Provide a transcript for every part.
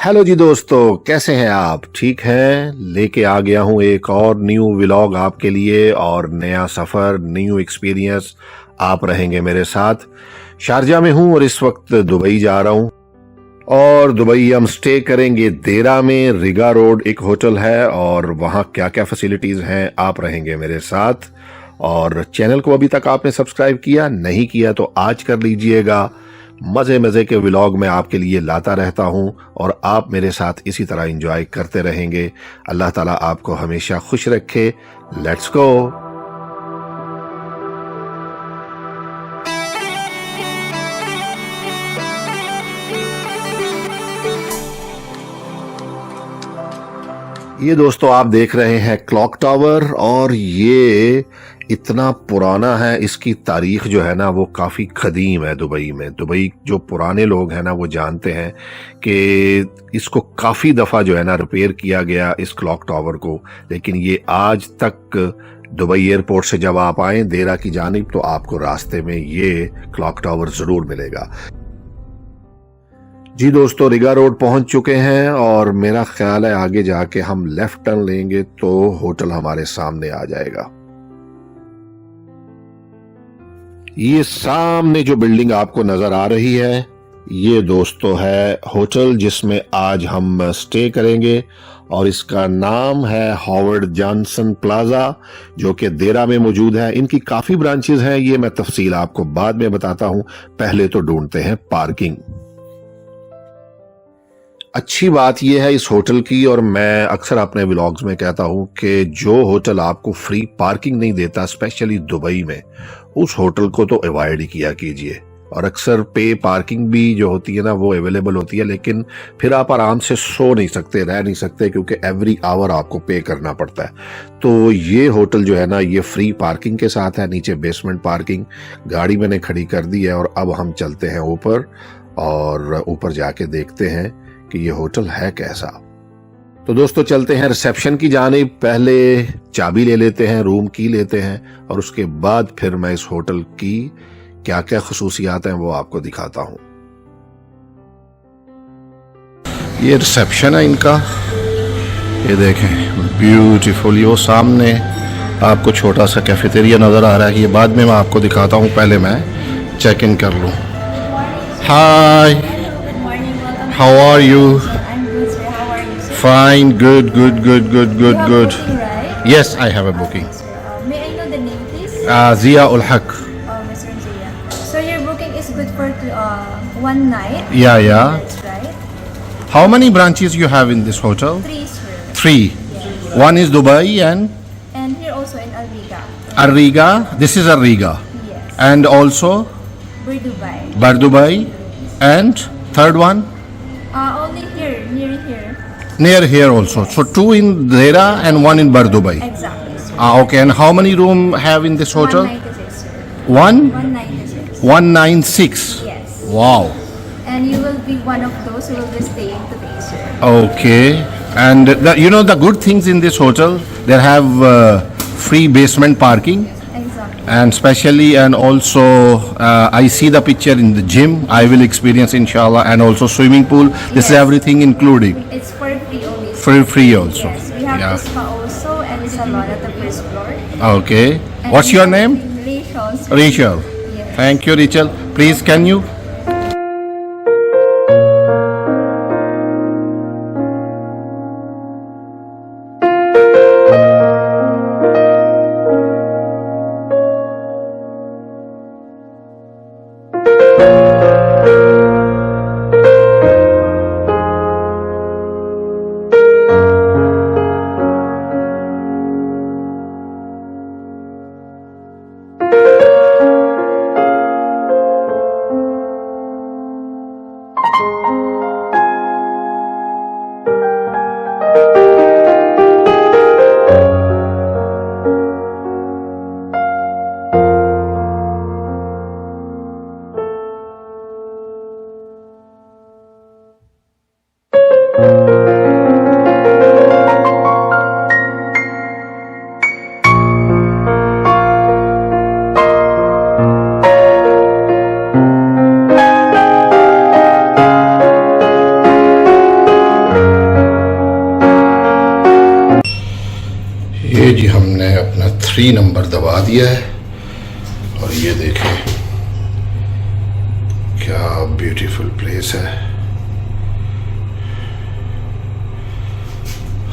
Hello जी दोस्तों, कैसे हैं आप? ठीक हैं? लेके आ गया हूं एक और न्यू व्लॉग आपके लिए और नया सफ़र, न्यू एक्सपीरियंस आप रहेंगे मेरे साथ। शारजा में हूं और इस वक्त दुबई जा रहा हूं और दुबई हम स्टे करेंगे देरा में। रिगा रोड एक होटल है और वहां क्या क्या फैसिलिटीज हैं आप रहेंगे मेरे साथ। और चैनल को अभी तक आपने सब्सक्राइब किया नहीं किया तो आज कर लीजिएगा। मजे मजे के व्लॉग मैं आपके लिए लाता रहता हूं और आप मेरे साथ इसी तरह एंजॉय करते रहेंगे। अल्लाह ताला आपको हमेशा खुश रखे। Let's go. ये दोस्तों आप देख रहे हैं क्लॉक टावर और ये इतना पुराना है। इसकी तारीख जो है ना वो काफ़ी कदीम है दुबई में। दुबई जो पुराने लोग हैं ना वो जानते हैं कि इसको काफ़ी दफ़ा जो है ना रिपेयर किया गया इस क्लॉक टावर को, लेकिन ये आज तक दुबई एयरपोर्ट से जब आप आए देरा की जानिब तो आपको रास्ते में ये क्लॉक टावर ज़रूर मिलेगा। जी दोस्तों, रिगा रोड पहुंच चुके हैं और मेरा ख्याल है आगे जाके हम लेफ्ट टर्न लेंगे तो होटल हमारे सामने आ जाएगा। ये सामने जो बिल्डिंग आपको नजर आ रही है ये दोस्तों है होटल जिसमें आज हम स्टे करेंगे और इसका नाम है हॉवर्ड जॉनसन प्लाजा, जो कि देरा में मौजूद है। इनकी काफी ब्रांचेस हैं, ये मैं तफसील आपको बाद में बताता हूं। पहले तो ढूंढते हैं पार्किंग। अच्छी बात यह है इस होटल की, और मैं अक्सर अपने व्लॉग्स में कहता हूं कि जो होटल आपको फ्री पार्किंग नहीं देता, स्पेशली दुबई में, उस होटल को तो अवॉइड ही किया कीजिए। और अक्सर पे पार्किंग भी जो होती है ना वो अवेलेबल होती है, लेकिन फिर आप आराम से सो नहीं सकते, रह नहीं सकते, क्योंकि एवरी आवर आपको पे करना पड़ता है। तो ये होटल जो है ना ये फ्री पार्किंग के साथ है। नीचे बेसमेंट पार्किंग, गाड़ी मैंने खड़ी कर दी है और अब हम चलते हैं ऊपर और ऊपर जाके देखते हैं कि ये होटल है कैसा। तो दोस्तों चलते हैं रिसेप्शन की जानिब। पहले चाबी ले लेते हैं, रूम की लेते हैं और उसके बाद फिर मैं इस होटल की क्या क्या खसूसियात हैं वो आपको दिखाता हूं। ये रिसेप्शन है इनका, ये देखें ब्यूटीफुल। वो सामने आपको छोटा सा कैफेटेरिया नजर आ रहा है, ये बाद में मैं आपको दिखाता हूं, पहले मैं चेक इन कर लूं। हाय, how are you? I'm good, sir. How are you, sir? Fine, good. You have booking, right? Yes, I have a booking. Okay, sir. May I know the name, please? Zia ul Haq. Mr. Zia. So your booking is good for one night? Yeah. That's right. How many branches you have in this hotel? 3, sir. 3. Yes. One is Dubai and And here also in Alriga. Arriga. This is Arriga. Yes. And also We're Dubai. Bar Dubai. And third one? Only here, near here. Near here also. So 2 in Dera and 1 in Bar Dubai. Exactly, sir. Okay. And how many room have in this hotel? 196, sir. 1? 196. 196. Yes. Wow. And you will be one of those who will be staying today, sir. Okay, and the good things in this hotel, they have free basement parking, Exactly. and specially and also I see the picture in the gym. I will experience inshallah, and also swimming pool. This is Yes. everything including. It's for free only, sir. Free also. Yes, we have Yeah. the spa also and the salon at the first floor. Okay. And What's your name? Rachel. sir. Rachel. Yes. Thank you, Rachel. Please, can you? हमने अपना 3 number दबा दिया है और ये देखें क्या beautiful place है।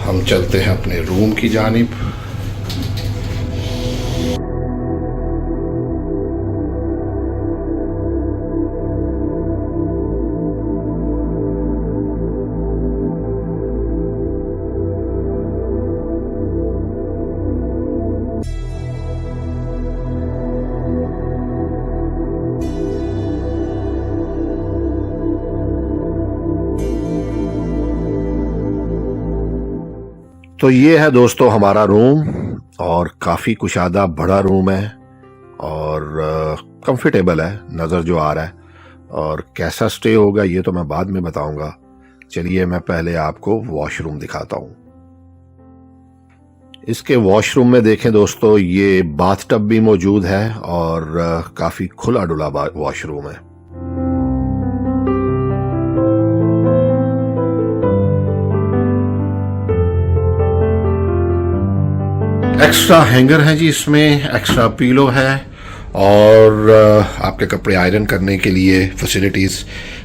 हम चलते हैं अपने रूम की जानिब। तो ये है दोस्तों हमारा रूम और काफ़ी कुशादा बड़ा रूम है और कंफर्टेबल है, नज़र जो आ रहा है। और कैसा स्टे होगा ये तो मैं बाद में बताऊंगा। चलिए मैं पहले आपको वॉशरूम दिखाता हूँ। इसके वॉशरूम में देखें दोस्तों, ये बाथटब भी मौजूद है और काफ़ी खुला डुला वॉशरूम है। एक्स्ट्रा हैंगर है जी, इसमें एक्स्ट्रा पीलो है और आपके कपड़े आयरन करने के लिए फैसिलिटीज़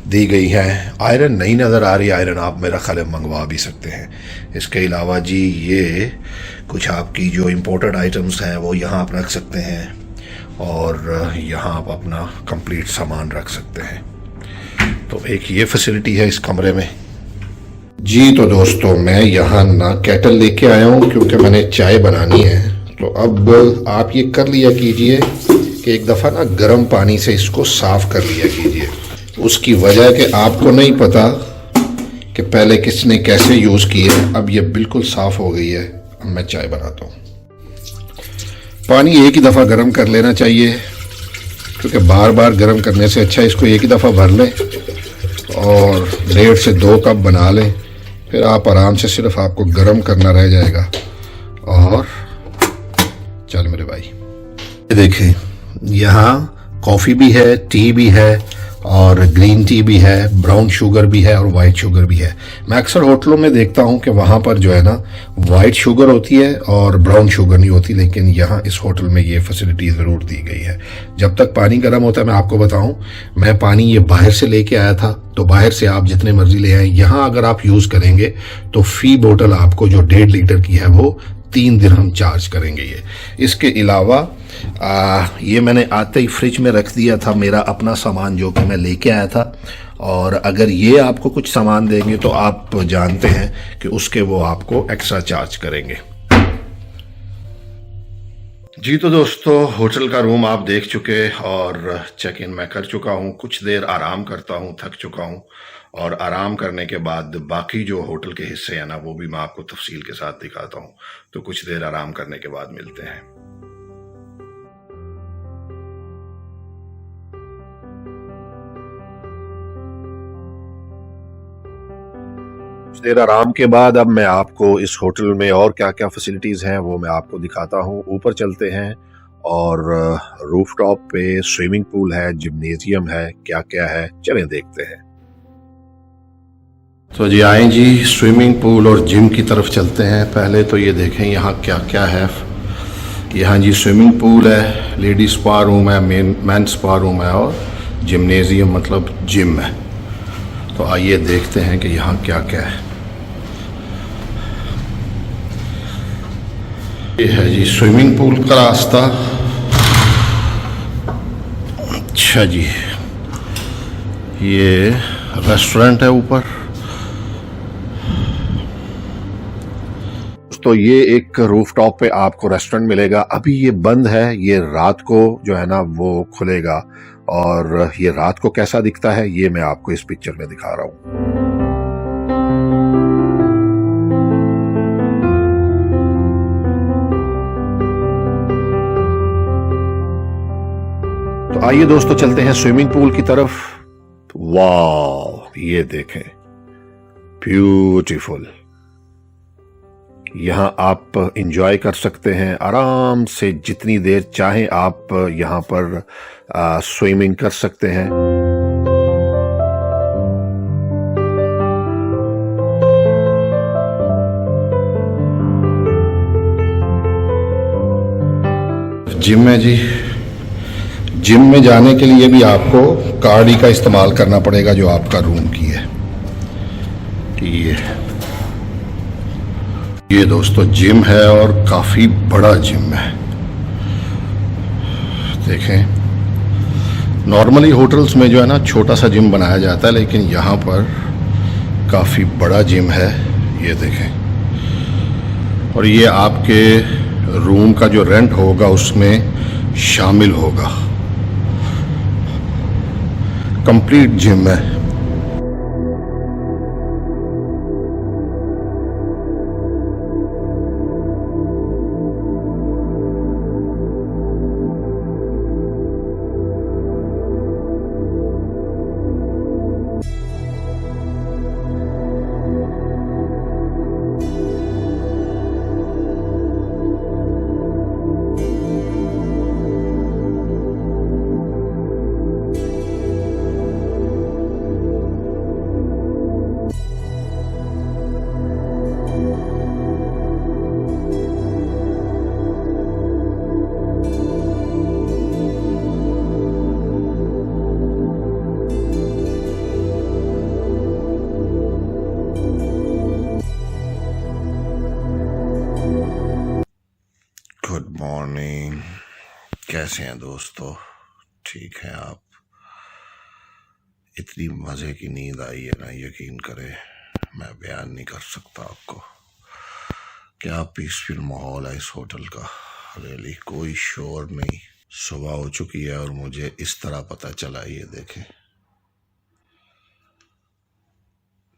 दी गई हैं। आयरन नहीं नज़र आ रही, आयरन आप मेरा ख्याल है मंगवा भी सकते हैं। इसके अलावा जी ये कुछ आपकी जो इम्पोर्टेड आइटम्स हैं वो यहाँ आप रख सकते हैं और यहाँ आप अपना कंप्लीट सामान रख सकते हैं। तो एक ये फैसिलिटी है इस कमरे में जी। तो दोस्तों मैं यहाँ ना केटल लेके आया हूँ क्योंकि मैंने चाय बनानी है। तो अब आप ये कर लिया कीजिए कि एक दफ़ा ना गर्म पानी से इसको साफ़ कर लिया कीजिए। उसकी वजह कि आपको नहीं पता कि पहले किसने कैसे यूज़ की है। अब ये बिल्कुल साफ़ हो गई है। अब मैं चाय बनाता हूँ। पानी एक ही दफ़ा गर्म कर लेना चाहिए क्योंकि बार बार गर्म करने से अच्छा इसको एक ही दफ़ा भर लें और 1.5 से 2 कप बना लें। फिर आप आराम से सिर्फ आपको गर्म करना रह जाएगा। और चल मेरे भाई, ये देखें यहाँ कॉफ़ी भी है, टी भी है और ग्रीन टी भी है, ब्राउन शुगर भी है और वाइट शुगर भी है। मैं अक्सर होटलों में देखता हूँ कि वहाँ पर जो है ना वाइट शुगर होती है और ब्राउन शुगर नहीं होती, लेकिन यहाँ इस होटल में ये फैसिलिटी ज़रूर दी गई है। जब तक पानी गर्म होता है, मैं आपको बताऊँ, मैं पानी ये बाहर से लेके आया था, तो बाहर से आप जितने मर्जी ले आए। यहाँ अगर आप यूज़ करेंगे तो फ़ी बोतल आपको जो 1.5 लीटर की है वो 3 दिरहम चार्ज करेंगे ये। इसके अलावा ये मैंने आते ही फ्रिज में रख दिया था मेरा अपना सामान जो कि मैं लेके आया था। और अगर ये आपको कुछ सामान देंगे तो आप जानते हैं कि उसके वो आपको एक्स्ट्रा चार्ज करेंगे जी। तो दोस्तों होटल का रूम आप देख चुके और चेक इन मैं कर चुका हूँ। कुछ देर आराम करता हूँ, थक चुका हूँ और आराम करने के बाद बाकी जो होटल के हिस्से हैं ना वो भी मैं आपको तफसील के साथ दिखाता हूँ। तो कुछ देर आराम करने के बाद मिलते हैं। कुछ देर आराम के बाद अब मैं आपको इस होटल में और क्या क्या फैसिलिटीज़ हैं वो मैं आपको दिखाता हूँ। ऊपर चलते हैं और रूफ टॉप पे स्विमिंग पूल है, जिम्नेजियम है, क्या क्या है चलें देखते हैं। तो जी आए जी, स्विमिंग पूल और जिम की तरफ चलते हैं। पहले तो ये देखें यहाँ क्या क्या है। यहाँ जी स्विमिंग पूल है, लेडीज स्पा रूम है, मैन स्पा रूम है और जिम्नेजियम मतलब जिम है। तो आइए देखते हैं कि यहाँ क्या क्या है। ये है जी स्विमिंग पूल का रास्ता। अच्छा जी, ये रेस्टोरेंट है ऊपर। तो ये एक रूफटॉप पे आपको रेस्टोरेंट मिलेगा। अभी ये बंद है, ये रात को जो है ना वो खुलेगा। और ये रात को कैसा दिखता है ये मैं आपको इस पिक्चर में दिखा रहा हूँ। तो आइए दोस्तों चलते हैं स्विमिंग पूल की तरफ। वाह, ये देखें, ब्यूटीफुल। यहाँ आप इंजॉय कर सकते हैं आराम से, जितनी देर चाहें आप यहाँ पर स्विमिंग कर सकते हैं। जिम है जी। जिम में जाने के लिए भी आपको कार्ड ही का इस्तेमाल करना पड़ेगा जो आपका रूम की है। ये दोस्तों जिम है और काफ़ी बड़ा जिम है। देखें, नॉर्मली होटल्स में जो है ना छोटा सा जिम बनाया जाता है, लेकिन यहाँ पर काफ़ी बड़ा जिम है। ये देखें, और ये आपके रूम का जो रेंट होगा उसमें शामिल होगा। कंप्लीट जिम है। गुड मॉर्निंग, कैसे हैं दोस्तों? ठीक है आप? इतनी मज़े की नींद आई है ना, यकीन करें मैं बयान नहीं कर सकता आपको। क्या पीसफुल माहौल है इस होटल का। रियली कोई शोर नहीं। सुबह हो चुकी है और मुझे इस तरह पता चला। ये देखें,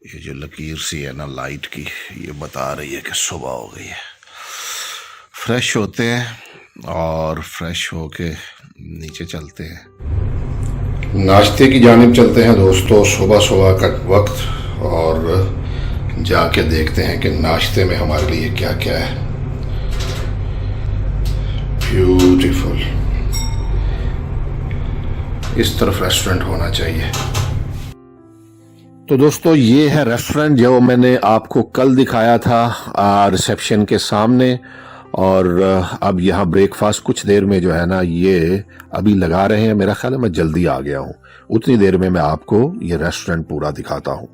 ये जो लकीर सी है ना लाइट की, ये बता रही है कि सुबह हो गई है। फ्रेश होते हैं और फ्रेश होके नीचे चलते हैं, नाश्ते की जानिब चलते हैं दोस्तों। सुबह सुबह का वक्त, और जाके देखते हैं कि नाश्ते में हमारे लिए क्या क्या है। ब्यूटीफुल, इस तरफ रेस्टोरेंट होना चाहिए। तो दोस्तों ये है रेस्टोरेंट जो मैंने आपको कल दिखाया था रिसेप्शन के सामने। और अब यहाँ ब्रेकफास्ट कुछ देर में जो है ना ये अभी लगा रहे हैं। मेरा ख्याल है मैं जल्दी आ गया हूँ, उतनी देर में मैं आपको ये रेस्टोरेंट पूरा दिखाता हूँ।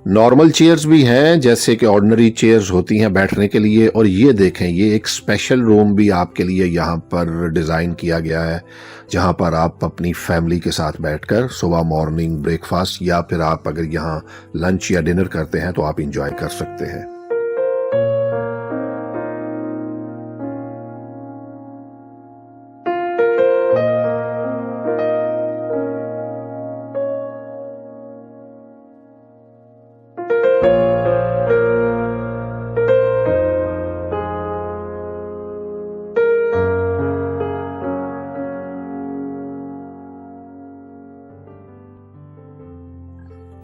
नॉर्मल चेयर्स भी हैं, जैसे कि ऑर्डिनरी चेयर्स होती हैं बैठने के लिए। और ये देखें, ये एक स्पेशल रूम भी आपके लिए यहाँ पर डिज़ाइन किया गया है, जहाँ पर आप अपनी फैमिली के साथ बैठकर सुबह मॉर्निंग ब्रेकफास्ट, या फिर आप अगर यहाँ लंच या डिनर करते हैं तो आप इंजॉय कर सकते हैं।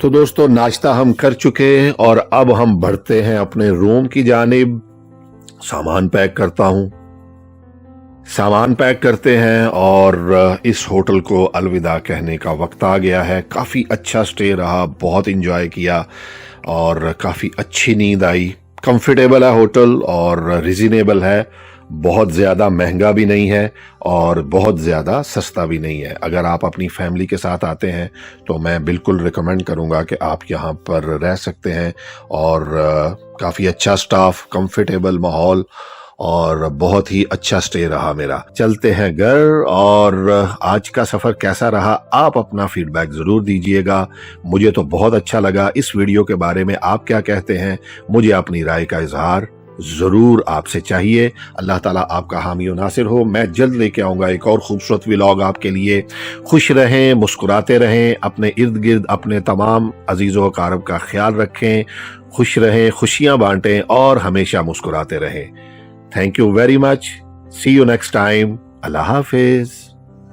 तो दोस्तों नाश्ता हम कर चुके हैं और अब हम बढ़ते हैं अपने रूम की जानिब। सामान पैक करता हूं। सामान पैक करते हैं और इस होटल को अलविदा कहने का वक्त आ गया है। काफ़ी अच्छा स्टे रहा, बहुत इंजॉय किया और काफ़ी अच्छी नींद आई। कंफर्टेबल है होटल और रिजनेबल है, बहुत ज़्यादा महंगा भी नहीं है और बहुत ज़्यादा सस्ता भी नहीं है। अगर आप अपनी फैमिली के साथ आते हैं तो मैं बिल्कुल रिकमेंड करूंगा कि आप यहाँ पर रह सकते हैं। और काफ़ी अच्छा स्टाफ, कंफर्टेबल माहौल और बहुत ही अच्छा स्टे रहा मेरा। चलते हैं घर, और आज का सफ़र कैसा रहा आप अपना फीडबैक ज़रूर दीजिएगा। मुझे तो बहुत अच्छा लगा। इस वीडियो के बारे में आप क्या कहते हैं, मुझे अपनी राय का इजहार ज़रूर आपसे चाहिए। अल्लाह ताला आपका हामी और नासिर हो। मैं जल्द लेके आऊँगा एक और खूबसूरत व्लॉग आपके लिए। खुश रहें, मुस्कुराते रहें, अपने इर्द गिर्द अपने तमाम अजीज़ों अकारब का ख्याल रखें, खुश रहें, खुशियाँ बांटें और हमेशा मुस्कुराते रहें। Thank you very much. See you next time. Allah Hafiz.